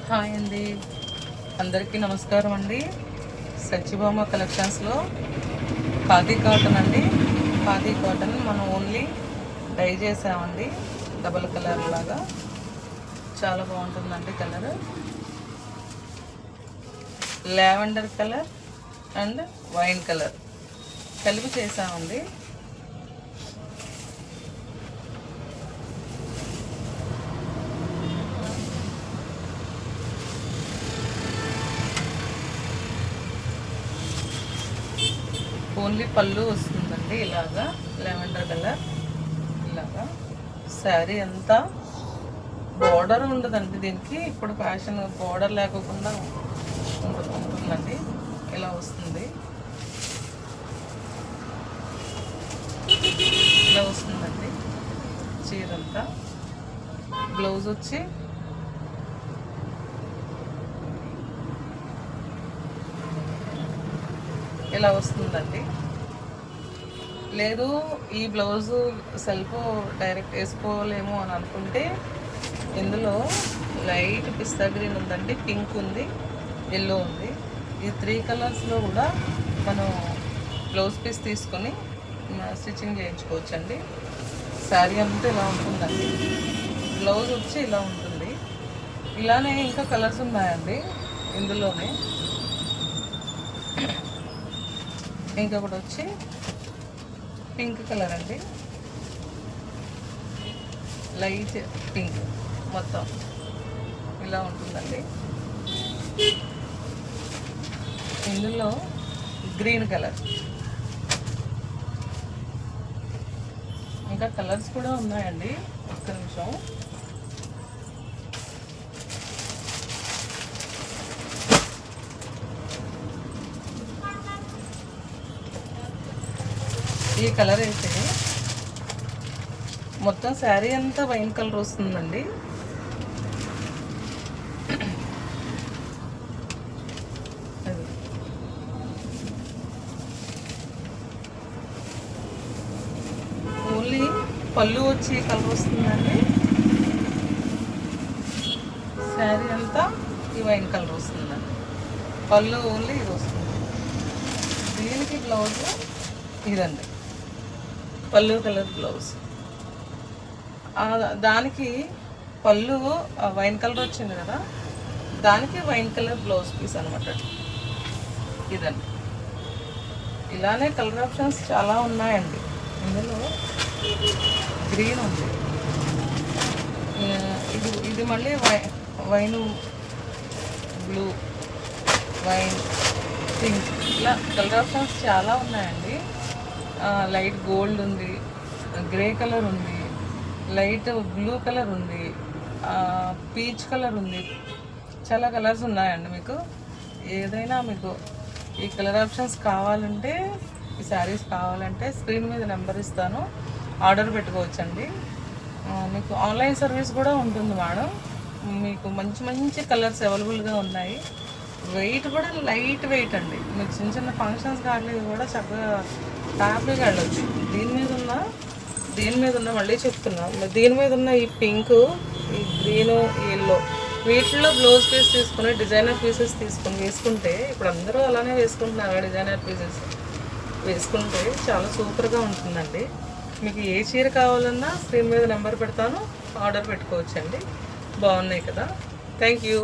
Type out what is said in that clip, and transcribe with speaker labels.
Speaker 1: Hi అండి, అందరికీ నమస్కారం అండి. సత్యభామ కలెక్షన్స్లో ఖాదీ కాటన్ అండి. ఖాదీ కాటన్ మనం ఓన్లీ డై చేసామండి. డబల్ కలర్ లాగా చాలా బాగుంటుందండి. Colour lavender colour and wine colour కలిపి చేసామండి. ఓన్లీ పళ్ళు వస్తుందండి. ఇలాగా లావెండర్ కలర్ ఇలాగా. శారీ అంతా బార్డర్ ఉండదండి దీనికి. ఇప్పుడు ఫ్యాషన్ బార్డర్ లేకుండా ఉంటుందండి. ఇలా వస్తుంది, ఇలా వస్తుందండి చీరంతా. బ్లౌజ్ వచ్చి ఇలా వస్తుందండి. లేదు ఈ బ్లౌజు సెల్ఫ్ డైరెక్ట్ వేసుకోలేము అని అనుకుంటే ఇందులో లైట్ పిస్తా గ్రీన్ ఉందండి, పింక్ ఉంది, ఎల్లో ఉంది. ఈ 3 కలర్స్లో కూడా మనం బ్లౌజ్ పీస్ తీసుకొని స్టిచ్చింగ్ చేయించుకోవచ్చండి. శారీ అంతా ఇలా ఉంటుందండి. బ్లౌజ్ వచ్చి ఇలా ఉంటుంది. ఇలానే ఇంకా కలర్స్ ఉన్నాయండి ఇందులోనే. ఇంకొకటి వచ్చి పింక్ కలర్ అండి, లైట్ పింక్, మొత్తం ఇలా ఉంటుందండి. ఇందులో గ్రీన్ కలర్, ఇంకా కలర్స్ కూడా ఉన్నాయండి. ఒక్క నిమిషం. ఈ కలర్ అయితే మొత్తం శారీ అంతా వైన్ కలర్ వస్తుందండి. ఓన్లీ పళ్ళు వచ్చి కలర్ వస్తుందండి. శారీ అంతా ఈ వైన్ కలర్ వస్తుందండి. పళ్ళు ఓన్లీ ఇది వస్తుంది. దీనికి బ్లౌజ్ ఇదండి, పళ్ళు కలర్ బ్లౌజ్. దానికి పళ్ళు వైన్ కలర్ వచ్చింది కదా, దానికి వైన్ కలర్ బ్లౌజ్ పీస్ అనమాట ఇదండి. ఇలానే కలర్ ఆప్షన్స్ చాలా ఉన్నాయండి. ఇందులో గ్రీన్ ఉంది, ఇది మళ్ళీ వైన్ బ్లూ, వైన్ పింక్, ఇలా కలర్ ఆప్షన్స్ చాలా ఉన్నాయండి. లైట్ గోల్డ్ ఉంది, గ్రే కలర్ ఉంది, లైట్ బ్లూ కలర్ ఉంది, పీచ్ కలర్ ఉంది. చాలా కలర్స్ ఉన్నాయండి. మీకు ఏదైనా మీకు ఈ కలర్ ఆప్షన్స్ కావాలంటే, ఈ శారీస్ కావాలంటే స్క్రీన్ మీద నెంబర్ ఇస్తాను, ఆర్డర్ పెట్టుకోవచ్చండి. మీకు ఆన్లైన్ సర్వీస్ కూడా ఉంటుంది మేడం. మీకు మంచి మంచి కలర్స్ అవైలబుల్గా ఉన్నాయి. వెయిట్ కూడా లైట్ వెయిట్ అండి. మీకు చిన్న చిన్న ఫంక్షన్స్ కానీ కూడా చక్కగా హ్యాపీగా వెళ్ళొచ్చు. దీని మీద ఉన్న మళ్ళీ చెప్తున్నా, దీని మీద ఉన్న ఈ పింక్, ఈ గ్రీను, ఈ ఎల్లో, వీటిల్లో బ్లౌజ్ పీస్ తీసుకుని డిజైనర్ పీసెస్ తీసుకుని వేసుకుంటే, ఇప్పుడు అందరూ అలానే వేసుకుంటున్నారు డిజైనర్ పీసెస్ వేసుకుంటే చాలా సూపర్గా ఉంటుందండి. మీకు ఏ చీర కావాలన్నా స్క్రీన్ మీద నెంబర్ పెడతాను, ఆర్డర్ పెట్టుకోవచ్చండి. బాగున్నాయి కదా. Thank you.